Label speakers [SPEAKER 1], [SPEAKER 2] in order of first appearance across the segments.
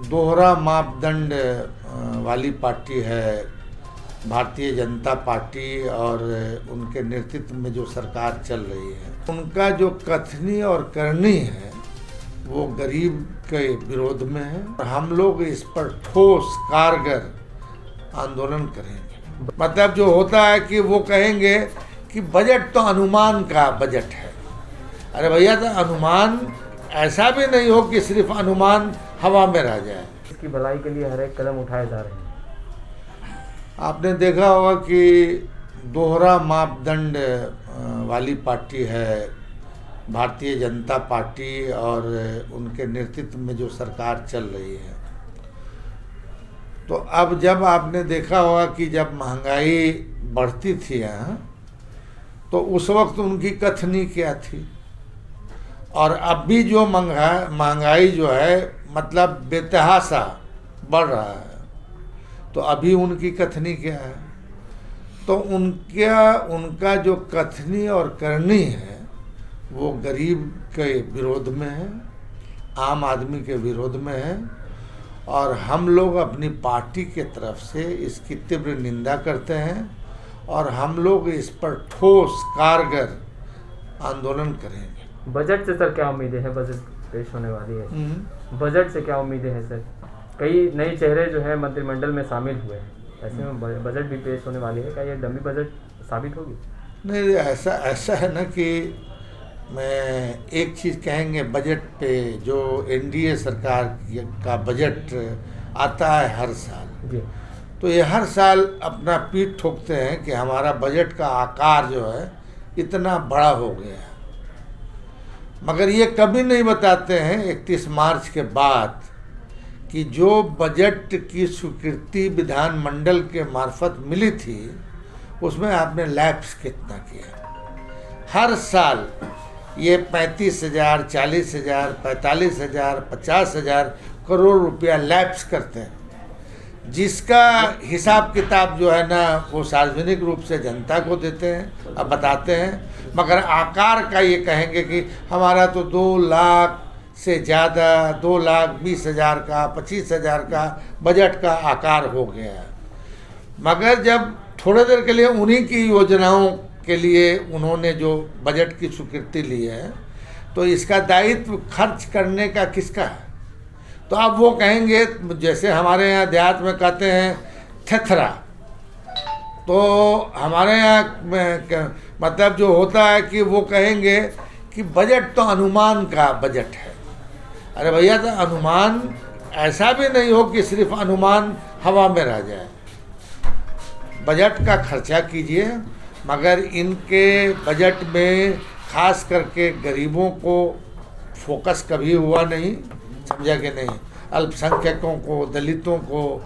[SPEAKER 1] दोहरा मापदंड वाली पार्टी है भारतीय जनता पार्टी और उनके नेतृत्व में जो सरकार चल रही है, उनका जो कथनी और करनी है वो गरीब के विरोध में है। हम लोग इस पर ठोस कारगर आंदोलन करेंगे। मतलब जो होता है कि वो कहेंगे कि बजट तो अनुमान का बजट है। अरे भैया, तो अनुमान ऐसा भी नहीं हो कि सिर्फ अनुमान हवा में रह जाए।
[SPEAKER 2] इसकी भलाई के लिए हर एक कदम उठाए जा रहे हैं।
[SPEAKER 1] आपने देखा होगा कि दोहरा मापदंड वाली पार्टी है भारतीय जनता पार्टी और उनके नेतृत्व में जो सरकार चल रही है। तो अब जब आपने देखा होगा कि जब महंगाई बढ़ती थी यहाँ, तो उस वक्त उनकी कथनी क्या थी, और अब भी जो महंगाई जो है मतलब बेतहाशा बढ़ रहा है, तो अभी उनकी कथनी क्या है। तो उनका जो कथनी और करनी है वो गरीब के विरोध में है, आम आदमी के विरोध में है, और हम लोग अपनी पार्टी के तरफ से इसकी तीव्र निंदा करते हैं और हम लोग इस पर ठोस कारगर आंदोलन करेंगे।
[SPEAKER 2] बजट से सर क्या उम्मीदें हैं? बजट पेश होने वाली है, बजट से क्या उम्मीदें हैं सर? कई नए चेहरे जो है मंत्रिमंडल में शामिल हुए हैं, ऐसे में बजट भी पेश होने वाली है, क्या ये डमी बजट साबित होगी?
[SPEAKER 1] नहीं, ऐसा है ना कि मैं एक चीज़ कहेंगे बजट पे, जो एनडीए सरकार का बजट आता है हर साल
[SPEAKER 2] जी,
[SPEAKER 1] तो ये हर साल अपना पीठ ठोकते हैं कि हमारा बजट का आकार जो है इतना बड़ा हो गया है, मगर ये कभी नहीं बताते हैं 31 मार्च के बाद कि जो बजट की स्वीकृति विधानमंडल के मार्फत मिली थी उसमें आपने लैप्स कितना किया। हर साल ये 35,000, 40,000, 45,000, 50,000 करोड़ रुपया लैप्स करते हैं, जिसका हिसाब किताब जो है ना वो सार्वजनिक रूप से जनता को देते हैं, अब बताते हैं, मगर आकार का ये कहेंगे कि हमारा तो 2 लाख से ज़्यादा 2,20,000 का 25,000 का बजट का आकार हो गया है। मगर जब थोड़ी देर के लिए उन्हीं की योजनाओं के लिए उन्होंने जो बजट की स्वीकृति ली है, तो इसका दायित्व खर्च करने का किसका है? तो अब वो कहेंगे, जैसे हमारे यहाँ देहात में कहते हैं थेथरा, तो हमारे यहाँ मतलब जो होता है कि वो कहेंगे कि बजट तो अनुमान का बजट है। अरे भैया, तो अनुमान ऐसा भी नहीं हो कि सिर्फ अनुमान हवा में रह जाए। बजट का खर्चा कीजिए, मगर इनके बजट में खास करके गरीबों को फोकस कभी हुआ नहीं, समझा कि नहीं, अल्पसंख्यकों को, दलितों को,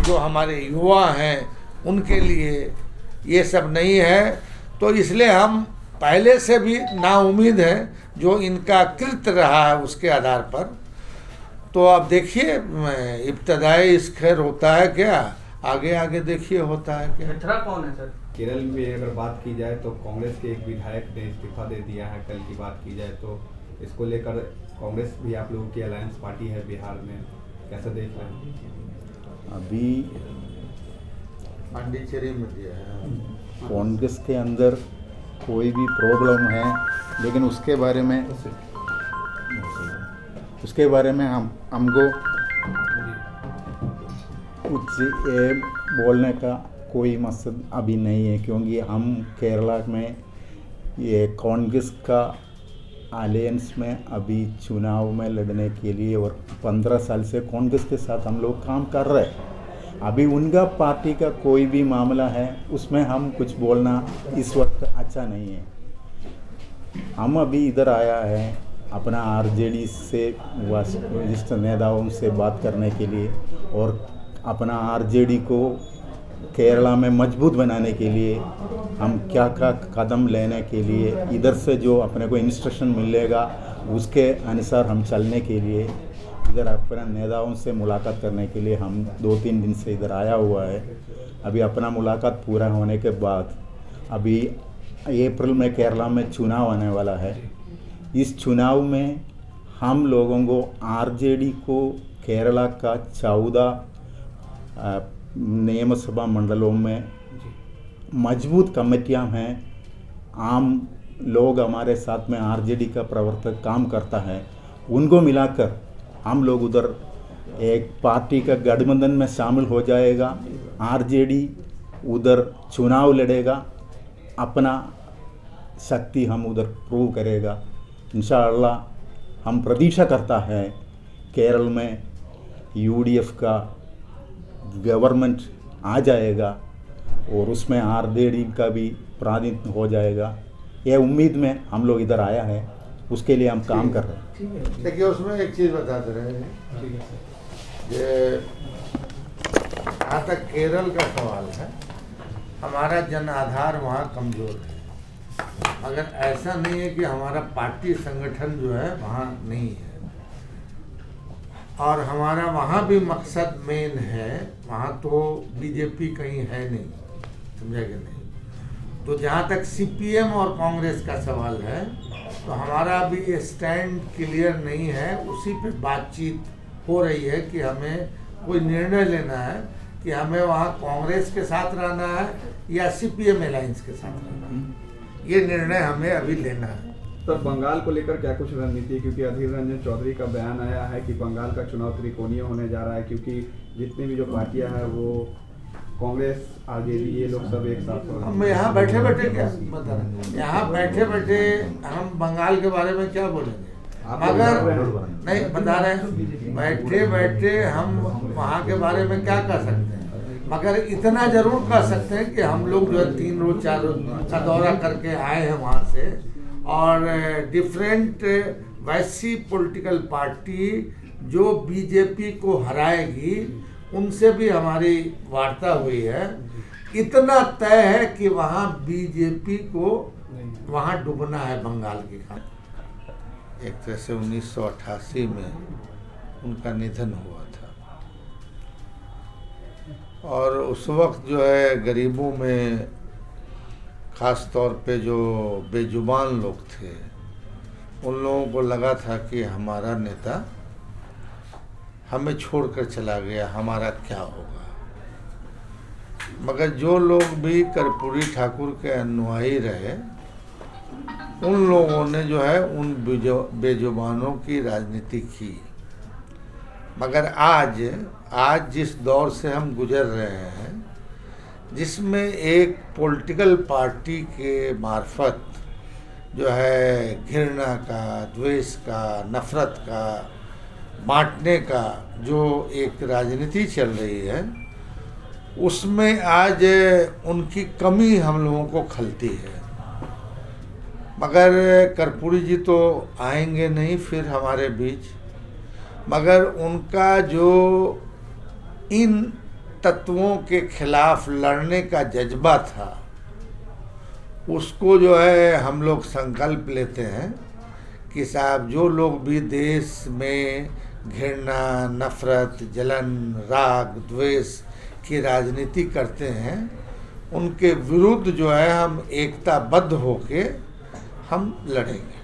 [SPEAKER 1] जो हमारे युवा हैं उनके लिए ये सब नहीं है। तो इसलिए हम पहले से भी नाउम्मीद हैं जो इनका कृत्य रहा है उसके आधार पर। तो अब देखिए, इब्तदाई इस खैर होता है क्या, आगे आगे देखिए होता है क्या।
[SPEAKER 2] थेथरा कौन है सर?
[SPEAKER 3] केरल में अगर बात की जाए तो कांग्रेस के एक विधायक ने इस्तीफा दे दिया है। कल की बात की जाए तो इसको लेकर कांग्रेस भी आप लोगों की अलायंस पार्टी है बिहार में, कैसे देख रहे हैं?
[SPEAKER 4] अभी
[SPEAKER 1] पांडिचेरी में दिया है,
[SPEAKER 4] कांग्रेस के अंदर कोई भी प्रॉब्लम है, लेकिन उसके बारे में हमको कुछ ये बोलने का कोई मकसद अभी नहीं है, क्योंकि हम केरला में ये कांग्रेस का अलायंस में अभी चुनाव में लड़ने के लिए, और 15 साल से कांग्रेस के साथ हम लोग काम कर रहे हैं। अभी उनका पार्टी का कोई भी मामला है उसमें हम कुछ बोलना इस वक्त अच्छा नहीं है। हम अभी इधर आया है अपना आरजेडी से वरिष्ठ नेताओं से बात करने के लिए, और अपना आरजेडी को केरला में मजबूत बनाने के लिए हम क्या क्या कदम लेने के लिए, इधर से जो अपने को इंस्ट्रक्शन मिलेगा उसके अनुसार हम चलने के लिए इधर अपना नेताओं से मुलाकात करने के लिए हम 2-3 दिन से इधर आया हुआ है। अभी अपना मुलाकात पूरा होने के बाद अभी अप्रैल में केरला में चुनाव आने वाला है। इस चुनाव में हम लोगों को आरजेडी को केरला का 14 नियमसभा मंडलों में मजबूत कमेटियां हैं। आम लोग हमारे साथ में आरजेडी का प्रवर्तक काम करता है, उनको मिलाकर हम लोग उधर एक पार्टी का गठबंधन में शामिल हो जाएगा। आरजेडी उधर चुनाव लड़ेगा, अपना शक्ति हम उधर प्रूव करेगा। इंशाअल्लाह हम प्रतीक्षा करता है केरल में यूडीएफ का गवर्नमेंट आ जाएगा और उसमें आरजेडी का भी प्रातिनिध्य हो जाएगा। यह उम्मीद में हम लोग इधर आया है, उसके लिए हम काम कर रहे हैं।
[SPEAKER 1] देखिए, उसमें एक चीज़ बताते रहे ये जहाँ तक केरल का सवाल है, हमारा जन आधार वहाँ कमज़ोर है। मगर ऐसा नहीं है कि हमारा पार्टी संगठन जो है वहाँ नहीं है, और हमारा वहाँ भी मकसद मेन है। वहाँ तो बीजेपी कहीं है नहीं, समझा कि नहीं। तो जहाँ तक सीपीएम और कांग्रेस का सवाल है, तो हमारा अभी स्टैंड क्लियर नहीं है। उसी पे बातचीत हो रही है कि हमें कोई निर्णय लेना है कि हमें वहाँ कांग्रेस के साथ रहना है या सीपीएम अलायंस के साथ रहना है। ये निर्णय हमें अभी लेना है।
[SPEAKER 3] तो बंगाल को लेकर क्या कुछ रणनीति है? क्योंकि अधीर रंजन चौधरी का बयान आया है कि बंगाल का चुनाव त्रिकोणीय होने जा रहा है, क्योंकि जितनी भी जो पार्टियां हैं वो कांग्रेस, आरजेडी, ये लोग सब एक साथ हो रहे हैं।
[SPEAKER 1] हम यहाँ बैठे बैठे क्या बता रहे हैं, यहाँ बैठे बैठे हम बंगाल के बारे में क्या बोलेंगे? मगर नहीं बता रहे हैं, बैठे बैठे हम वहाँ के बारे में क्या कर सकते हैं। मगर इतना जरूर कर सकते हैं कि हम लोग जो है 3 रोज 4 रोज का दौरा करके आए हैं वहाँ से, और डिफरेंट वैसी पॉलिटिकल पार्टी जो बीजेपी को हराएगी उनसे भी हमारी वार्ता हुई है। इतना तय है कि वहाँ बीजेपी को वहाँ डूबना है बंगाल के खाते। एक तरह से 1988 में उनका निधन हुआ था, और उस वक्त जो है गरीबों में ख़ास तौर पे जो बेजुबान लोग थे, उन लोगों को लगा था कि हमारा नेता हमें छोड़कर चला गया, हमारा क्या होगा। मगर जो लोग भी कर्पूरी ठाकुर के अनुयायी रहे, उन लोगों ने जो है उन बेजुबानों की राजनीति की। मगर आज जिस दौर से हम गुजर रहे हैं, जिसमें एक पॉलिटिकल पार्टी के मार्फत जो है घृणा का, द्वेष का, नफरत का, बांटने का जो एक राजनीति चल रही है, उसमें आज उनकी कमी हम लोगों को खलती है। मगर कर्पूरी जी तो आएंगे नहीं फिर हमारे बीच, मगर उनका जो इन तत्वों के खिलाफ लड़ने का जज्बा था, उसको जो है हम लोग संकल्प लेते हैं कि साहब जो लोग भी देश में घृणा, नफरत, जलन, राग, द्वेष की राजनीति करते हैं, उनके विरुद्ध जो है हम एकताबद्ध होके हम लड़ेंगे।